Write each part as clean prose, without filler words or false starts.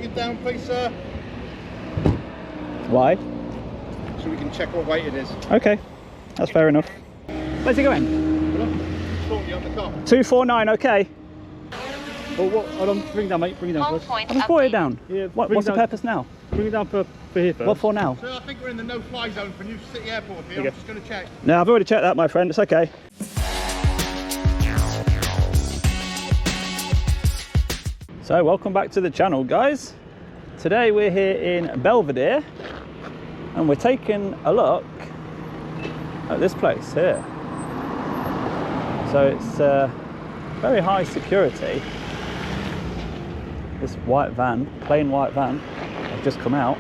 take it down, please, sir? Why? So we can check what weight it is. Okay, that's fair enough. Where's he going? 249, okay. Oh, what? Hold on, bring it down, mate. Bring it down first. I just brought it down. Yeah, What's the purpose now? Bring it down for here first. What for now? So I think we're in the no-fly zone for New City Airport here. I'm just going to check. No, I've already checked that, my friend. It's okay. So, welcome back to the channel, guys. Today we're here in Belvedere, and we're taking a look at this place here. So it's very high security. This white van, plain white van, has just come out.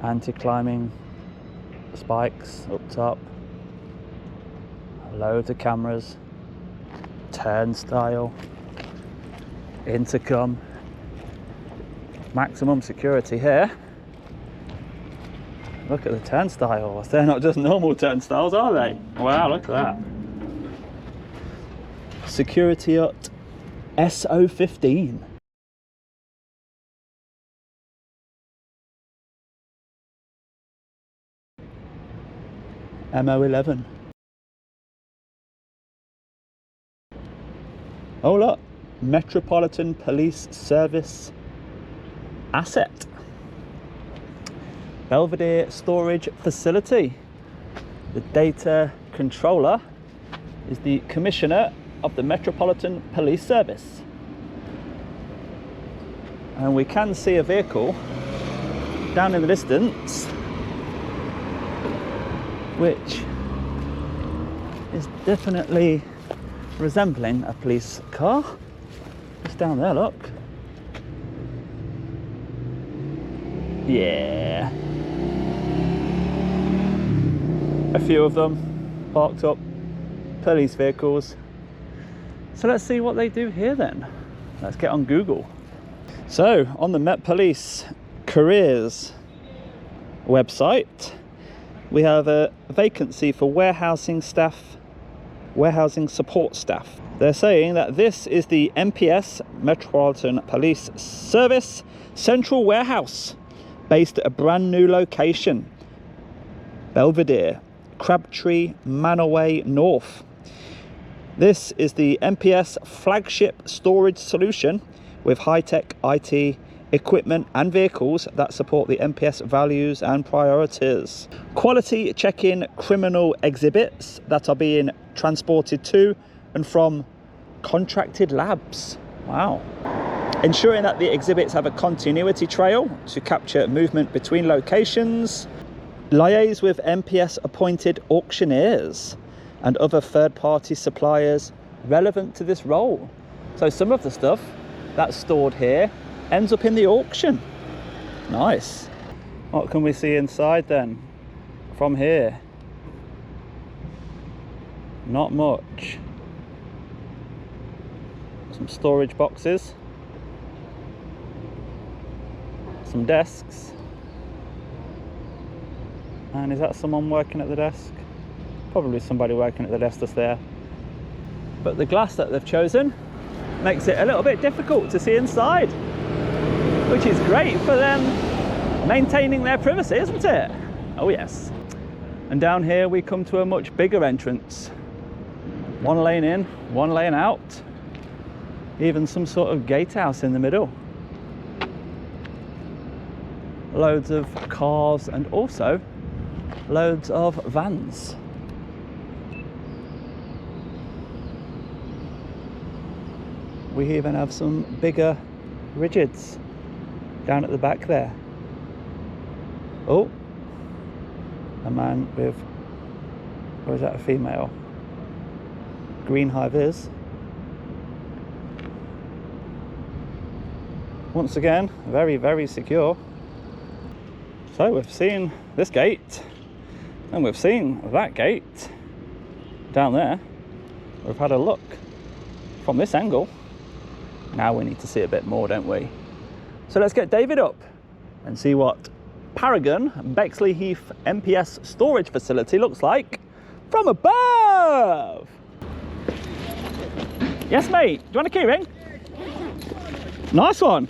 Anti-climbing spikes up top. Loads of cameras. Turnstile. Intercom. Maximum security here. Look at the turnstiles. They're not just normal turnstiles, are they? Wow, look at that. Security at SO15. MO11. Oh look, Metropolitan Police Service asset. Belvedere storage facility. The data controller is the commissioner of the Metropolitan Police Service. And we can see a vehicle down in the distance, which is definitely resembling a police car. Just down there, look. Yeah. A few of them parked up, police vehicles. So let's see what they do here then. Let's get on Google. So on the Met Police careers website, we have a vacancy for warehousing staff, warehousing support staff. They're saying that this is the MPS Metropolitan Police Service Central Warehouse, based at a brand new location, Belvedere, Crabtree, Manorway North. This is the MPS flagship storage solution with high-tech IT equipment and vehicles that support the MPS values and priorities. Quality check-in criminal exhibits that are being transported to and from contracted labs. Wow. Ensuring that the exhibits have a continuity trail to capture movement between locations. Liaise with MPS appointed auctioneers and other third-party suppliers relevant to this role. So some of the stuff that's stored here ends up in the auction. Nice. What can we see inside then from here? Not much. Some storage boxes. Some desks. And is that someone working at the desk? Probably somebody working at the desk that's there. But the glass that they've chosen makes it a little bit difficult to see inside, which is great for them maintaining their privacy, isn't it? Oh yes. And down here we come to a much bigger entrance. One lane in, one lane out. Even some sort of gatehouse in the middle. Loads of cars and also loads of vans. We even have some bigger rigids down at the back there. Oh, a man with, or is that a female? Green high vis. Once again, very, very secure. So we've seen this gate and we've seen that gate down there. We've had a look from this angle. Now we need to see a bit more, don't we? So let's get David up and see what Paragon Bexley Heath MPS storage facility looks like from above. Yes, mate. Do you want a key ring? Nice one.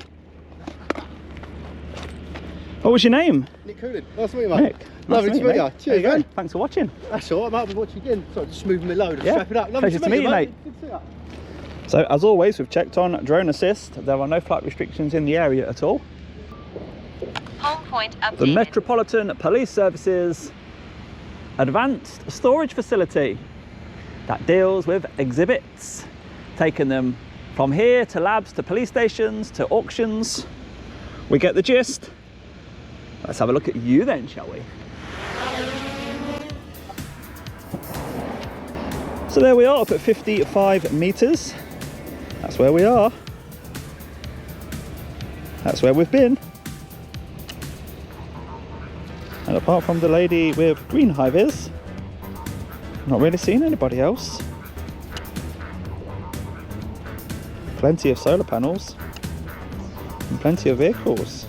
What was your name? Nick Coolin. Nice to meet you, mate. Nick. Lovely to meet you. Cheers, man. Thanks for watching. That's all right, mate. I'll be watching again. Sorry, just moving my load. Yeah. Strap it up. Lovely Pleasure to meet you, mate. Good to see you. So, as always, we've checked on drone assist. There are no flight restrictions in the area at all. Home point updated. The Metropolitan Police Service's advanced storage facility that deals with exhibits, taking them from here to labs, to police stations, to auctions. We get the gist. Let's have a look at you then, shall we? So there we are, up at 55 meters. That's where we are. That's where we've been. And apart from the lady with green high-vis, not really seen anybody else. Plenty of solar panels and plenty of vehicles.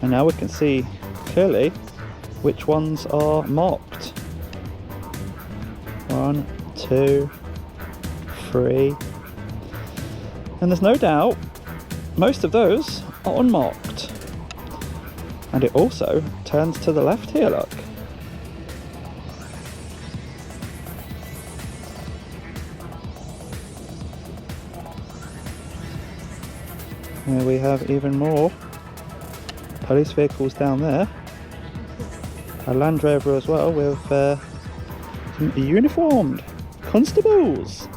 And now we can see clearly which ones are marked. 1, 2, 3. And there's no doubt most of those are unmarked. And it also turns to the left here, look. Here we have even more police vehicles down there. A Land Rover as well with some uniformed constables.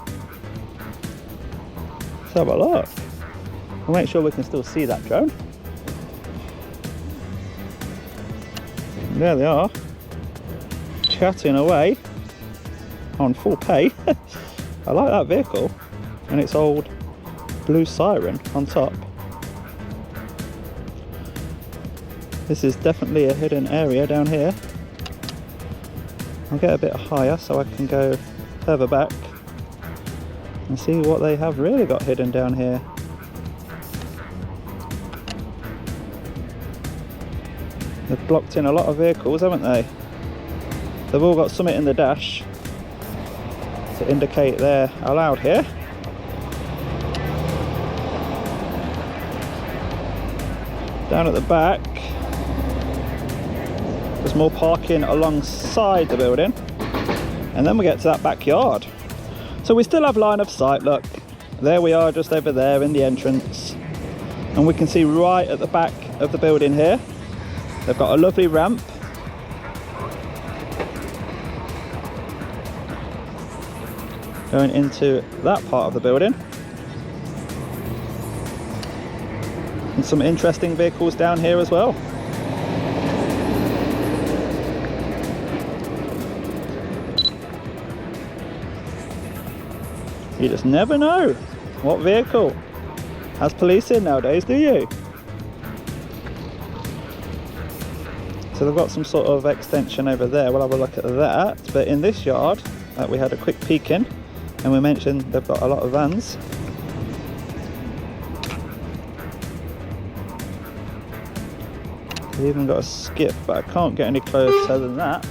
Let's have a look. We'll make sure we can still see that drone. There they are, chatting away on full pay. I like that vehicle and its old blue siren on top. This is definitely a hidden area down here. I'll get a bit higher so I can go further back and see what they have really got hidden down here. They've blocked in a lot of vehicles, haven't they? They've all got something in the dash to indicate they're allowed here. Down at the back, there's more parking alongside the building. And then we get to that backyard. So we still have line of sight, look. There we are, just over there in the entrance. And we can see right at the back of the building here, they've got a lovely ramp. Going into that part of the building. And some interesting vehicles down here as well. You just never know what vehicle has police in nowadays, do you? So they've got some sort of extension over there. We'll have a look at that. But in this yard, we had a quick peek in, and we mentioned they've got a lot of vans. They've even got a skip, but I can't get any closer than that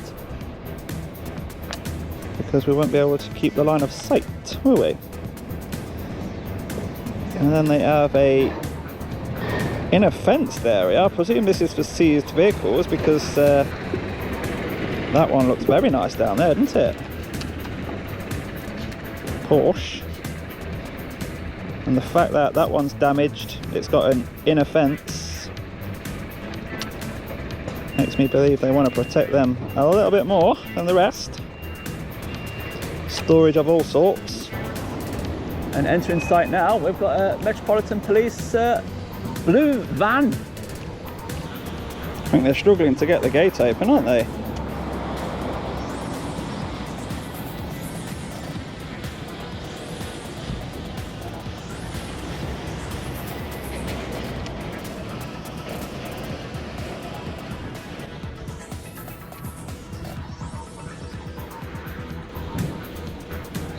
because we won't be able to keep the line of sight, will we? And then they have a inner fenced area. I presume this is for seized vehicles because that one looks very nice down there, doesn't it? Porsche. And the fact that that one's damaged, it's got an inner fence, makes me believe they want to protect them a little bit more than the rest. Storage of all sorts. And entering sight now, we've got a Metropolitan Police blue van. I think they're struggling to get the gate open, aren't they?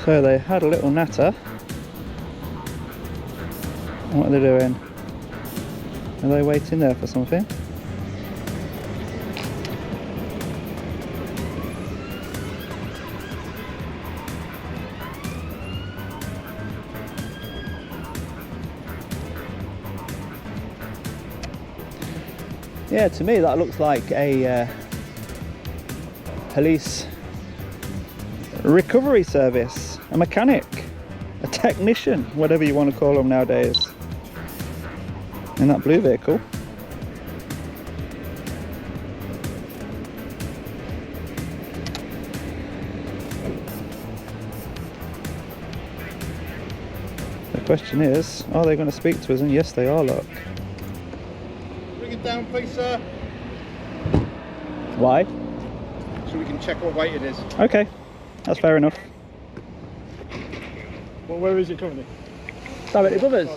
So they had a little natter. What are they doing? Are they waiting there for something? Yeah, to me that looks like a police recovery service, a mechanic, a technician, whatever you want to call them nowadays, in that blue vehicle. The question is, are they going to speak to us? And yes, they are, look. Bring it down, please, sir. Why? So we can check what weight it is. Okay, that's fair enough. Well, where is it currently? Directly above us.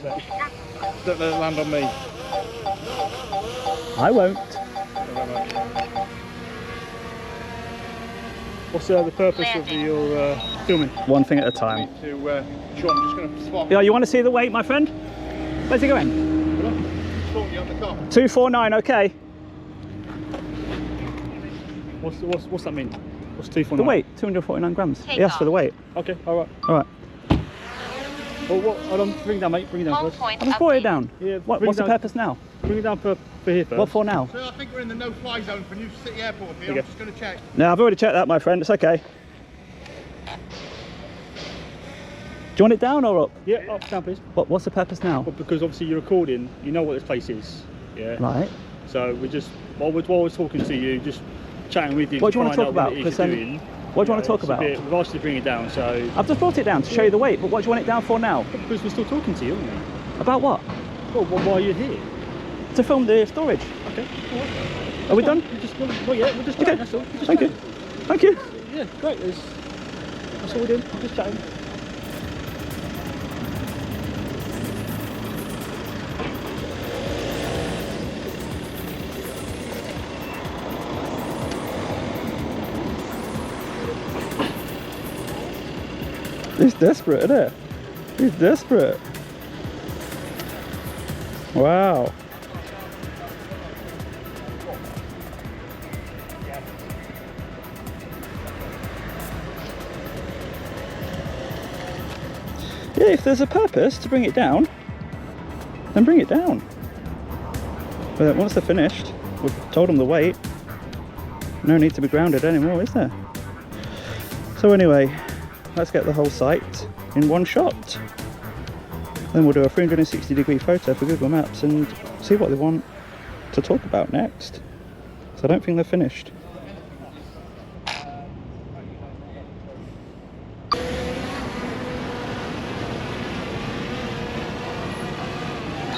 Don't let it land on me. I won't. What's the purpose of your filming? One thing at a time. To, Sean, I'm just going to swap. Yeah, you want to see the weight, my friend? Where's he going? Swap you on the car. 249, okay. What's that mean? What's 249? The weight, 249 grams. Take He asked off. for the weight. Okay, alright. Alright. Well, what? Hold on, bring it down, mate. Bring it down Home first. point I just brought it update. down. Yeah, What's bring the it down. purpose now? Bring it down for here first. What for now? So I think we're in the no-fly zone for New City Airport here. Okay. I'm just going to check. No, I've already checked that, my friend. It's okay. Do you want it down or up? Yeah, up, down please. What's the purpose now? Well, because obviously you're recording, you know what this place is. Yeah. Right. So we just, while we're talking to you, just chatting with you. What do you want to find talk out about? What it is Because you're doing. what do you want to talk It's a about? We've asked you to bring it down, so. I've just brought it down to show you the weight, but what do you want it down for now? Because we're still talking to you, aren't we? About what? Well, why are you here? To film the storage. Okay. Are we done? Well, yeah, we're just Okay. chatting, that's all. We're just Thank you. chatting. Thank you. Yeah, great. That's all we're doing. We're just chatting. He's desperate, isn't it? He's desperate. Wow. Yeah, if there's a purpose to bring it down, then bring it down. But once they're finished, we've told them the weight. No need to be grounded anymore, is there? So anyway, let's get the whole site in one shot. Then we'll do a 360-degree photo for Google Maps and see what they want to talk about next. So I don't think they're finished.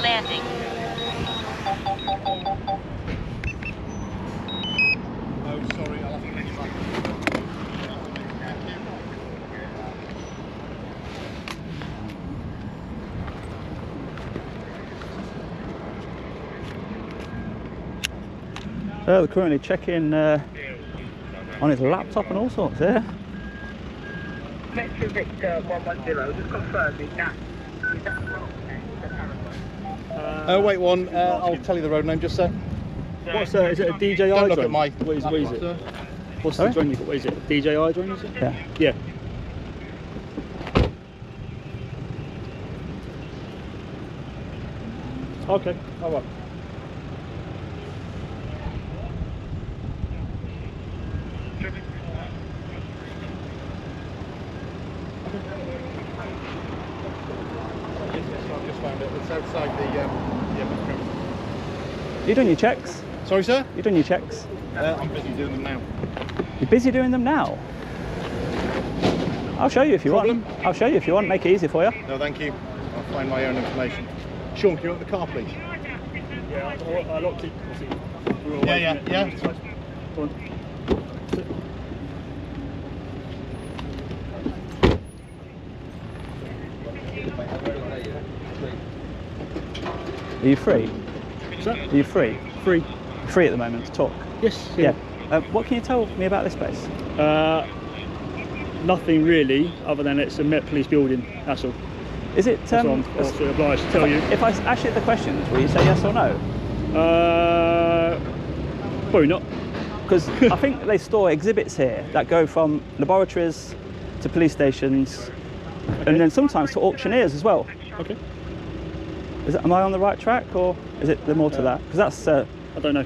Landing. Oh, sorry, I'll have to get you back. So they're currently checking on his laptop and all sorts here. Metro Victor 110, just confirming that. Is that wrong? Wait one, I'll tell you the road name just a sec. What's is it a DJI Don't drone? look at my What is laptop, it? sir. What's Sorry? the drone you got? What is it? DJI drone, is it? Yeah. Yeah. Okay, alright. I've just found it. It's outside the metro. You doing your checks? Sorry, sir? You doing your checks? I'm busy doing them now. You're busy doing them now? I'll show you if you Problem? want. I'll show you if you want, make it easy for you. No, thank you. I'll find my own information. Sean, can you open the car, please? Yeah, I locked it. Yeah. Go on. Are you free? Is that Are you free? free? Free at the moment to talk? Yes. Yeah. What can you tell me about this place? Nothing really, other than it's a Met Police building. That's all. Is it? That's what I'm also obliged to tell you. If I ask you the questions, will you say yes or no? Probably not. Because I think they store exhibits here that go from laboratories to police stations, and then sometimes to auctioneers as well. Okay. Am I on the right track, or is it more to that? Because that's I don't know.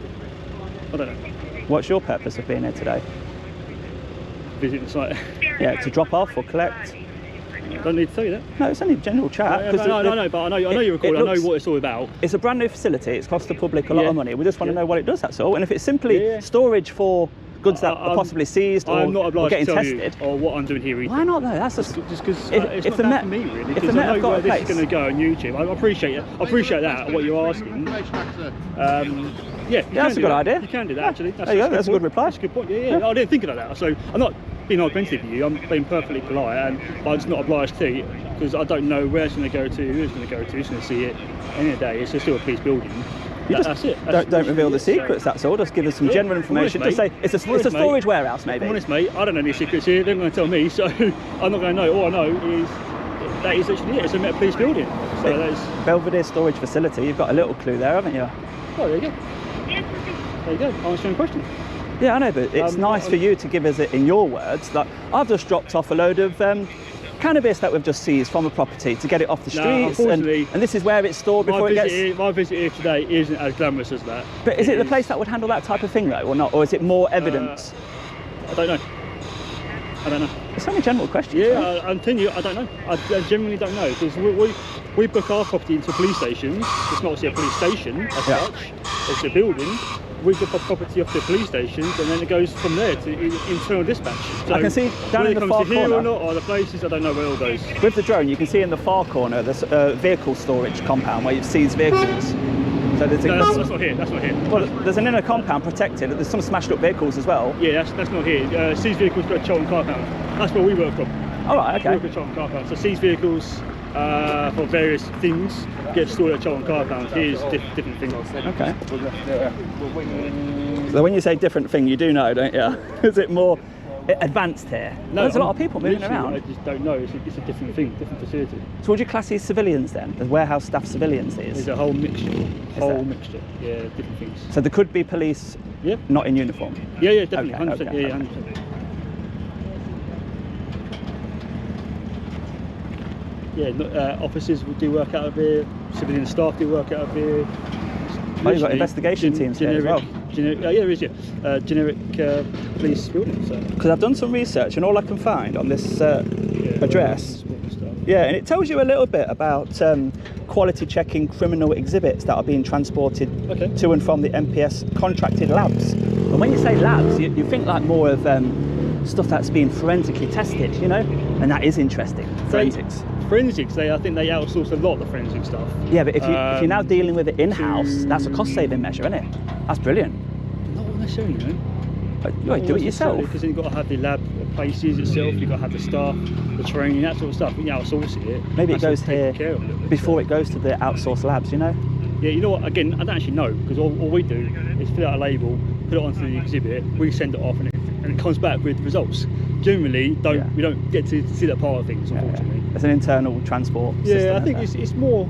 I don't know. What's your purpose of being here today? Visit the site. Yeah, to drop off or collect? I don't need to tell you that. No, it's only general chat. No, but I know you're recording. I know what it's all about. It's a brand new facility. It's cost the public a lot of money. We just want to know what it does, that's all. And if it's simply Yeah. storage for goods that are possibly seized or, I'm not obliged getting to tell tested. you or what I'm doing here either. Why not though? That's just because if it's the not Met- down for me really. if the Because Met I have know got where a this place- is going to go on YouTube. I appreciate it. I appreciate that. What you're asking. Yeah, that's a good idea. You can do that actually. There you go. That's a good reply. That's a good point. Yeah. I didn't think about that. So I'm not being argumentative with you. I'm being perfectly polite, but I'm just not obliged to because I don't know where it's going to go to, who it's going to go to, who's going to see it. At the end of the day, it's still a police building. That's it. Don't reveal the secrets, that's all. Just give us some general information. Just say it's a storage warehouse, maybe. I'm honest, mate. I don't know any secrets here. They're going to tell me, so I'm not going to know. All I know is that is actually it. It's a Met Police building. So that's Belvedere storage facility. You've got a little clue there, haven't you? Oh, there you go. There you go. Answering a question. Yeah, I know, but it's nice for you to give us it in your words. Like, I've just dropped off a load of cannabis that we've just seized from a property to get it off the streets, and this is where it's stored before it gets... My visit here today isn't as glamorous as that. But is it the place that would handle that type of thing, though, or not? Or is it more evidence? I don't know. I don't know. It's only a general question. Yeah, I'm telling you, I don't know. I genuinely don't know, because we book our property into police stations. It's not actually a police station as such. It's a building. We book our property off to police stations, and then it goes from there to internal dispatch. So I can see down in the far corner. Here or not, or the places, I don't know where it all goes. With the drone, you can see in the far corner there's a vehicle storage compound where you've seized vehicles. So there's that's not here. That's not here. Well, there's an inner compound protected. There's some smashed up vehicles as well. Yeah, that's not here. Seized vehicles go to Charlton car pound. That's where we work from. All right, okay. We work at Charlton car pound. So seized vehicles for various things get stored at Charlton car pound. Here's different things. Okay. So when you say different thing, you do know, don't you? Is it more advanced here? No, there's a lot of people moving around. I just don't know. It's a different thing, different facility. So would you class these civilians then? The warehouse staff civilians these? There's a whole mixture. Mixture. Yeah, different things. So there could be police not in uniform? Yeah, definitely. Okay, 100%. okay. Yeah, 100%. Yeah, officers do work out of here, civilian staff do work out of here. Oh, you've got investigation teams here as well. Yeah, there is, generic police building. Because I've done some research, and all I can find on this address, and it tells you a little bit about quality checking criminal exhibits that are being transported to and from the MPS contracted labs. And when you say labs, you think like more of stuff that's being forensically tested, you know, and that is interesting. Forensics. I think they outsource a lot of the forensic stuff. Yeah, but if you're now dealing with it in-house, that's a cost-saving measure, isn't it? That's brilliant. Not necessarily, no. You do it yourself. Because then you've got to have the lab places itself, you've got to have the staff, the training, that sort of stuff. When you outsource it, maybe it goes here before it goes to the outsourced labs, you know? Yeah, you know what, again, I don't actually know, because all we do is fill out a label, put it onto the exhibit, we send it off, and it comes back with results. Generally, we don't get to see that part of things, unfortunately. It's an internal transport system. Yeah, I think it's more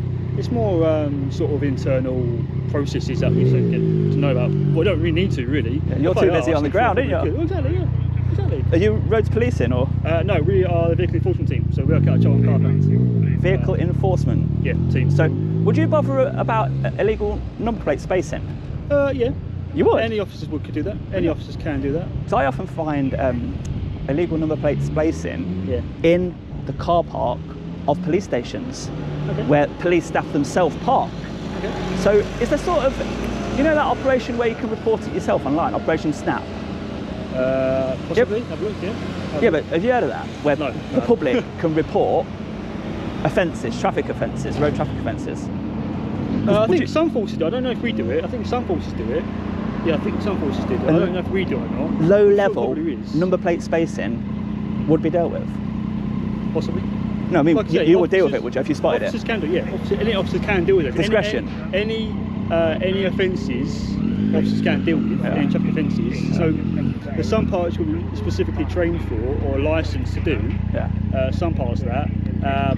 sort of internal processes that we should get to know about. Well, we don't really need to, really. Yeah, you're too busy on the ground, aren't you? Exactly, yeah. Exactly. Are you roads policing or? No, we are the vehicle enforcement team, so we work out Charlton car pound. Vehicle enforcement? Yeah, team. So, would you bother about illegal number plate spacing? Yeah. You would? Any officers could do that. Any officers can do that. So I often find illegal number plate spacing in the car park of police stations where police staff themselves park. So is there sort of, you know that operation where you can report it yourself online, Operation Snap? Possibly, have a look, Yeah, but have you heard of that? Where the public can report offences, traffic offences, road traffic offences? I think some forces do. I don't know if we do it. I think some forces do it. Yeah, I think some forces do it. I don't know if we do it or not. Low level number plate spacing would be dealt with? Possibly. No, I mean, like you would deal with it, would you, if you spotted it? Officers can do, any officers can deal with it. Discretion. Any offences, officers can deal with, any traffic offences. So there's some parts we're specifically trained for or licensed to do, some parts of that,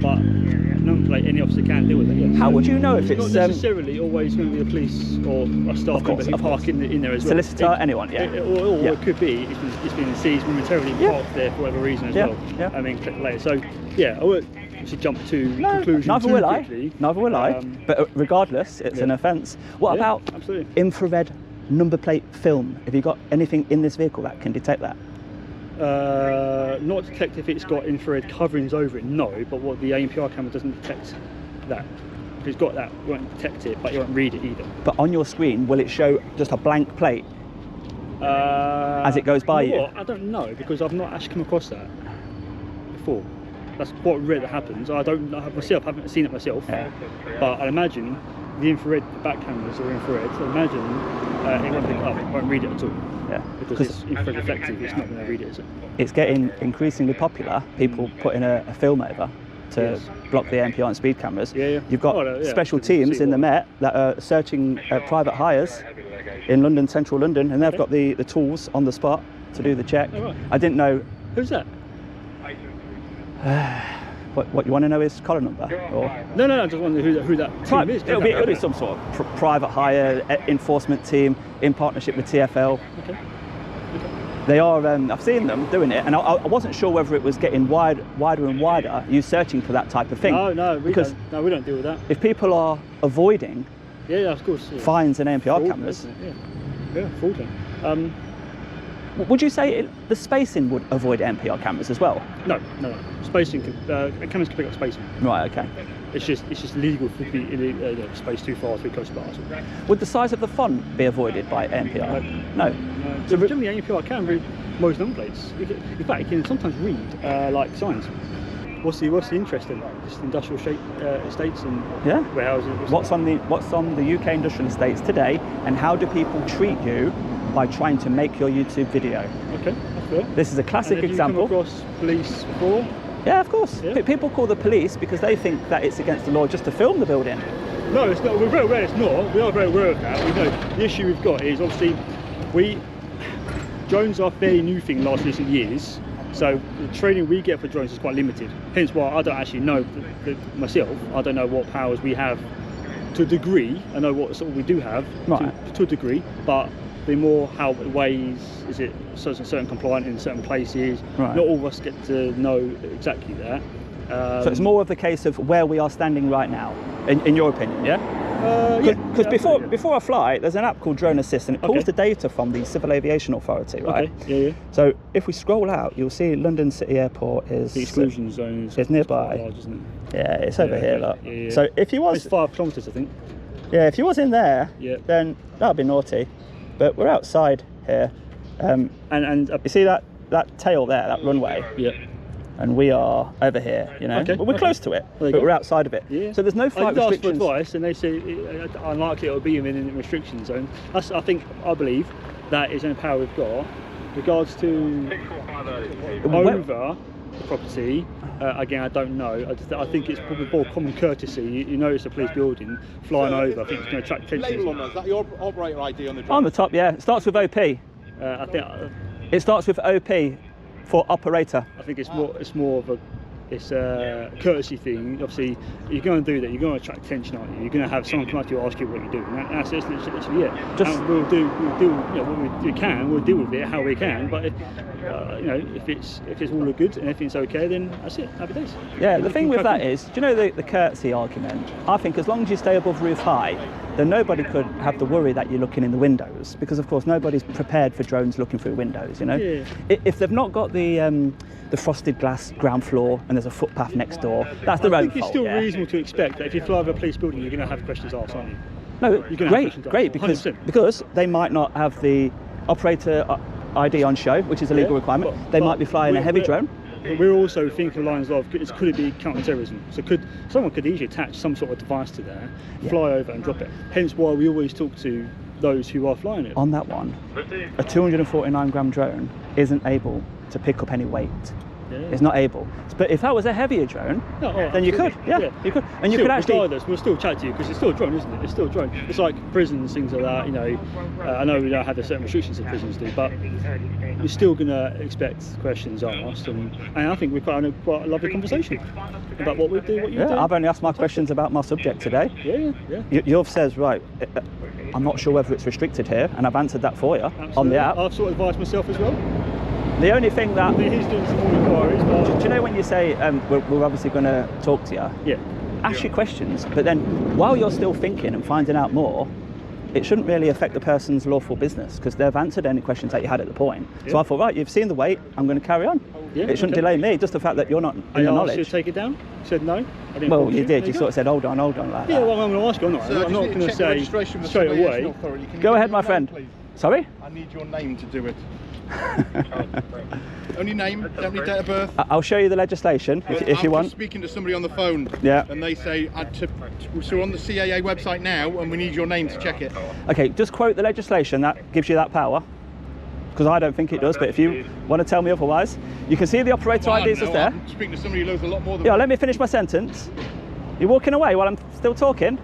but non-plate, any officer can deal with it, yes. How would you know if it's... not necessarily always going to be the police or a staff member who park in there as well. Solicitor, anyone, Or it could be, it's been seized momentarily and parked there for whatever reason as well. I mean, click later. So, I won't jump to conclusions neither will I. Quickly. Neither will I. But regardless, it's an offence. What about infrared number plate film? Have you got anything in this vehicle that can detect that? Not detect if it's got infrared coverings over it, no, but what the ANPR camera doesn't detect that. If it's got that, it won't detect it, but it won't read it either. But on your screen, will it show just a blank plate as it goes by you? I don't know, because I've not actually come across that before. That's quite rare that happens. I haven't seen it myself, but I imagine the infrared back cameras are infrared, so imagine it won't pick it up, it won't read it at all. Yeah, because it's infrared reflective, it's not going to read it, is it? It's getting increasingly popular, people putting a film over to block the MPR and speed cameras. You've got special teams in the Met that are searching private hires in London, central London, and they've got the tools on the spot to do the check. Oh, right. I didn't know. Who's that? What you want to know is collar number? Or? No, I just wonder who that team is. It'll be some sort of private hire enforcement team in partnership with TfL. Okay. They are, I've seen them doing it, and I wasn't sure whether it was getting wider and wider, you searching for that type of thing. No, we don't deal with that. If people are avoiding of course, fines and ANPR cameras. Fraudulent. Would you say the spacing would avoid MPR cameras as well? No. Spacing, cameras can pick up spacing. Right, okay. It's just illegal to be spaced too far, too close to bars. Would the size of the font be avoided by MPR? No. So generally, ANPR can read most number plates. In fact, it can sometimes read like signs. What's the interest in just industrial estates and warehouses? What's on the UK industrial estates today, and how do people treat you by trying to make your YouTube video? Okay, that's fair. This is a classic example. Have you come across police before? Yeah, of course. Yeah. People call the police because they think that it's against the law just to film the building. No, it's not. We're very aware it's not. We are very aware of that. We know the issue we've got is obviously drones are a fairly new thing in the last recent years. So the training we get for drones is quite limited. Hence why I don't actually know myself. I don't know what powers we have to a degree. I know what sort of we do have to a degree, but the more how it weighs, is it certain compliant in certain places. Not all of us get to know exactly that. So it's more of the case of where we are standing right now, in your opinion, yeah? Because before I fly, there's an app called Drone Assist, and it pulls the data from the Civil Aviation Authority, right? Okay. So if we scroll out, you'll see London City Airport is the exclusion zone is nearby. Large, isn't it? Yeah, it's over here, look. So if you was, it's 5 kilometres, I think. Yeah, if you was in there, then that'd be naughty. But we're outside here, and you see that tail there, that runway. Yeah. And we are over here, you know. Okay. But we're close to it, but we're outside of it. Yeah. So there's no flight restrictions. I asked for advice, and they say unlikely it'll be within the restriction zone. I believe that is an power we've got. Regards to over the property, again, I don't know. I think it's probably more common courtesy. You notice a police building flying over. I think it's going to attract attention. Label on that. Is that your operator ID on the drone? On the top, yeah. It starts with OP. I think it starts with OP for operator. I think it's more of a courtesy thing. Obviously, you're going to do that. You're going to attract attention, aren't you? You're going to have someone come up to you and ask you what you're doing. That's literally it. And we'll do what we can. We'll deal with it how we can. But if it's all good and everything's okay, then that's it. Happy days. Yeah. The thing with that is, do you know the courtesy argument? I think as long as you stay above roof high, then nobody could have the worry that you're looking in the windows, because of course nobody's prepared for drones looking through windows. You know, if they've not got the frosted glass ground floor and there's a footpath next door, that's their own fault. I think it's still reasonable to expect that if you fly over a police building, you're going to have questions asked, aren't you? No, great, because they might not have the operator ID on show, which is a legal requirement. They might be flying a heavy drone. We're also thinking lines of, could it be counter-terrorism? So someone could easily attach some sort of device to there, fly over and drop it. Hence why we always talk to those who are flying it. On that one, a 249 gram drone isn't able to pick up any weight. It's not able. But if that was a heavier drone, then you could. You could. And you could actually. Regardless, we'll still chat to you because it's still a drone, isn't it? It's still a drone. It's like prisons, things like that. You know, I know we don't have the certain restrictions that prisons do, but we're still going to expect questions asked, and I think we've quite a lovely conversation about what we do, what you do. I've only asked my questions about my subject today. You've said, right, I'm not sure whether it's restricted here, and I've answered that for you. Absolutely. On the app. I've sort of advised myself as well. The only thing that... He's doing some more inquiries, but... Do you know when you say, we're obviously going to talk to you? Yeah. Ask your questions, but then while you're still thinking and finding out more, it shouldn't really affect the person's lawful business because they've answered any questions that you had at the point. Yeah. So I thought, right, you've seen the weight, I'm going to carry on. Yeah, it shouldn't delay me, just the fact that you're not in the knowledge. I asked you to take it down. You said no. I didn't. Well, you did. You sort of said, hold on like yeah, that. Yeah, well, I'm going to ask you. I'm not going to say straight away. Go ahead, my friend. Please? Sorry? I need your name to do it. Only name, don't need date of birth. I'll show you the legislation if you want. I'm speaking to somebody on the phone, yeah, and they say, so we're on the CAA website now, and we need your name to check it. Okay, just quote the legislation that gives you that power, because I don't think it does, but if you want to tell me otherwise, you can see the operator IDs is there. I'm speaking to somebody who knows a lot more than yeah, let me finish my sentence. You're walking away while I'm still talking.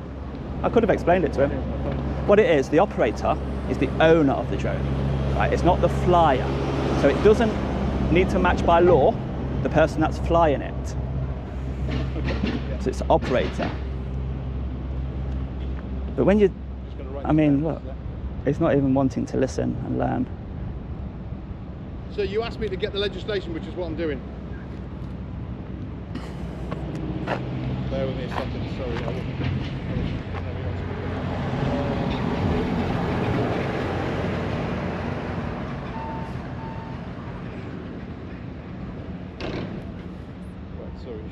I could have explained it to him. What it is, the operator is the owner of the drone, right? It's not the flyer. So it doesn't need to match by law the person that's flying it. So it's the operator. But when you, I mean, look, it's not even wanting to listen and learn. So you asked me to get the legislation, which is what I'm doing. Bear with me a second, sorry.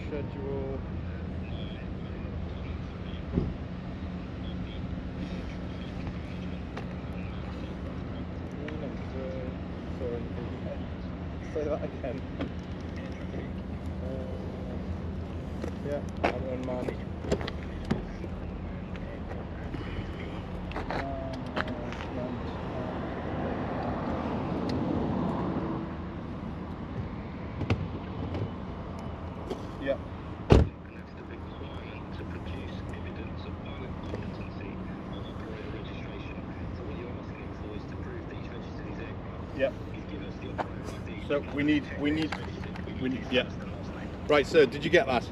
Schedule. Sorry, say that again. Yeah, I'm unmanned. Yeah. Yeah. So we need, yeah. Right, sir, did you get that?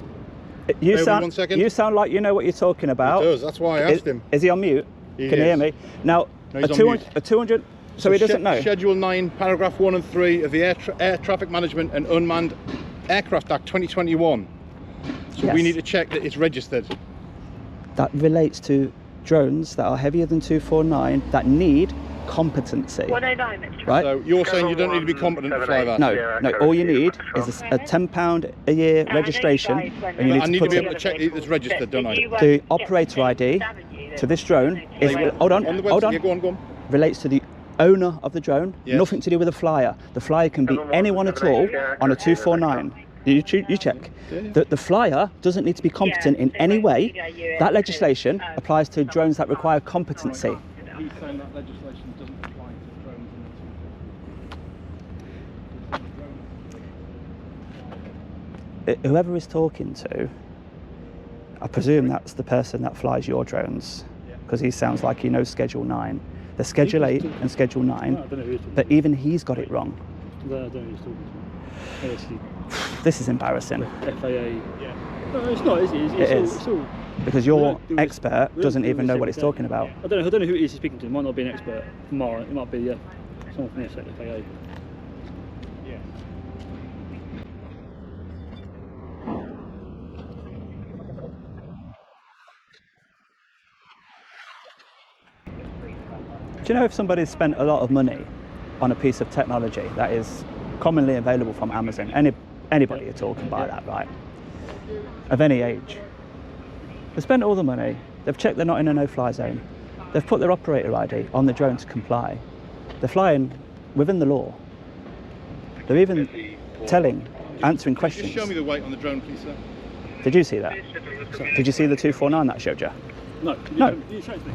You Maybe sound, 1 second. you sound like you know what you're talking about. He does, that's why I asked him. Is he on mute? He Can you hear is. me? Now, No, a he's on 200, mute. a 200, so he doesn't know. Schedule 9, paragraph 1 and 3 of the Air Traffic Management and Unmanned Aircraft Act 2021. So Yes. we need to check that it's registered. That relates to drones that are heavier than 249 that need competency. 109, right? So you're saying you don't need to be competent to fly that? No, all you need is a £10 a year registration, and you I need need to to put be able to check that it's registered, don't I? the operator ID to this drone is, hold on, On the hold website, on, yeah, go on. relates to the owner of the drone, Yes. nothing to do with the flyer. The flyer can be anyone at all on a 249. You check. The flyer doesn't need to be competent in any way. That legislation applies to drones that require competency. He's saying that legislation doesn't apply to drones in the Whoever is talking to, I presume that's the person that flies your drones, because he sounds like he knows Schedule 9. There's Schedule 8 and Schedule 9, No, I don't know who he's talking but even he's got it wrong. to. I don't know who he's talking to. This is embarrassing. FAA. Yeah. No, it's not, is it? It's all, Because your expert doesn't even know what he's talking about. I don't know who it is he's speaking to. It might not be an expert from our, it might be someone from the FAA. Yeah. Do you know if somebody's spent a lot of money on a piece of technology that is commonly available from Amazon, anybody are talking about that, right? Of any age. They've spent all the money, they've checked they're not in a no-fly zone, they've put their operator ID on the drone to comply, they're flying within the law, they're even answering questions. Just show me the weight on the drone, please, sir. Did you see that? Did you see the 249 that I showed you? No. No. You show it to me.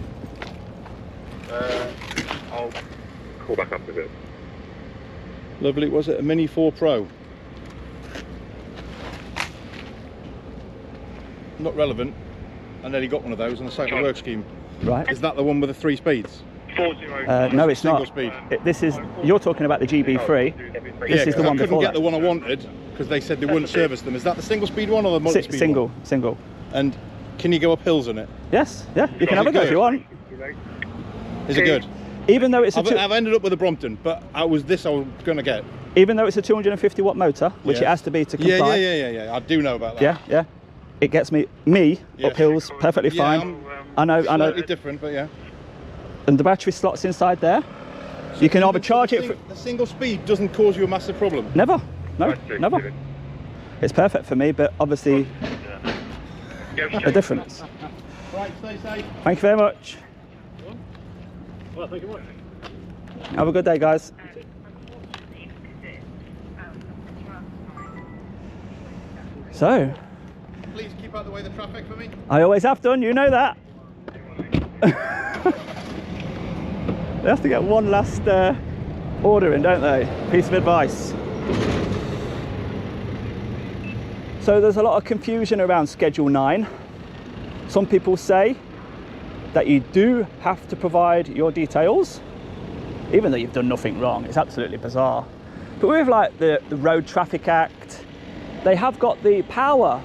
I'll call back up a bit. Lovely. Was it a Mini 4 Pro? Not relevant. I nearly got one of those on the cycle work scheme. Right. Is that the one with the 3 speeds? No, it's Single not. speed. This is, you're talking about the GB3. This is the one I couldn't before get that. the one I wanted because they said they wouldn't service them. Is that the single speed one or the multi-speed one? Single. And can you go up hills in it? Yes, yeah, you can have a go if you want. Is it good? Even though it's I've ended up with a Brompton, but I was going to get. Even though it's a 250 watt motor, which it has to be to comply. Yeah. I do know about that. Yeah. It gets me up hills perfectly fine. I know. Slightly different, but yeah. And the battery slot's inside there. So you can either charge it. The single speed doesn't cause you a massive problem? Never. No, never. It's perfect for me, but obviously a difference. Right, stay safe. Thank you very much. Well, thank you very much. Have a good day, guys. So, Please keep out the way of the traffic for me. I always have done, you know that. They have to get one last order in, don't they? Piece of advice. So there's a lot of confusion around Schedule 9. Some people say that you do have to provide your details, even though you've done nothing wrong. It's absolutely bizarre. But with like the Road Traffic Act, they have got the power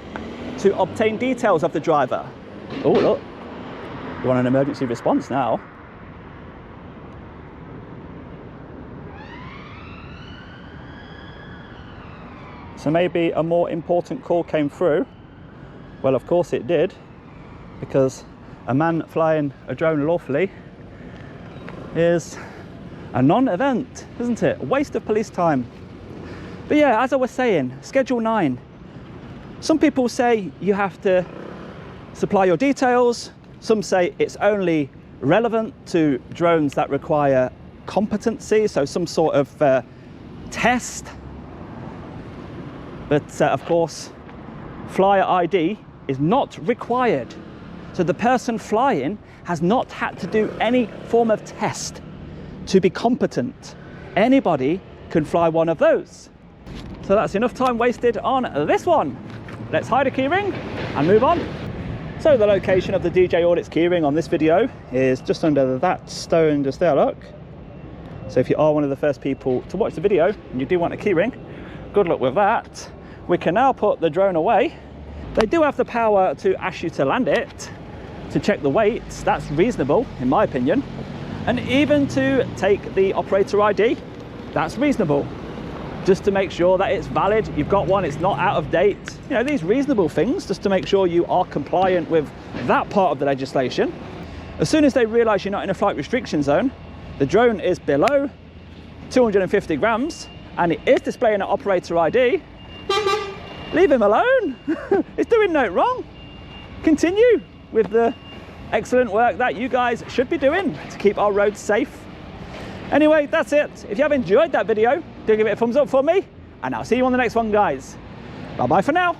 to obtain details of the driver. Oh, look. You want an emergency response now. So maybe a more important call came through. Well, of course it did, because a man flying a drone lawfully is a non-event, isn't it? A waste of police time. But yeah, as I was saying, Schedule 9. Some people say you have to supply your details. Some say it's only relevant to drones that require competency, so some sort of test. But of course, flyer ID is not required. So the person flying has not had to do any form of test to be competent. Anybody can fly one of those. So that's enough time wasted on this one. Let's hide a keyring and move on. So the location of the djaudits keyring on this video is just under that stone just there, look. So if you are one of the first people to watch the video and you do want a keyring, good luck with that. We can now put the drone away. They do have the power to ask you to land it, to check the weight. That's reasonable in my opinion. And even to take the operator ID, that's reasonable. Just to make sure that it's valid, you've got one, it's not out of date. You know, these reasonable things, just to make sure you are compliant with that part of the legislation. As soon as they realise you're not in a flight restriction zone, the drone is below 250 grams, and it is displaying an operator ID, leave him alone. It's doing no wrong. Continue with the excellent work that you guys should be doing to keep our roads safe. Anyway, that's it. If you have enjoyed that video, do give it a thumbs up for me, and I'll see you on the next one, guys. Bye bye for now.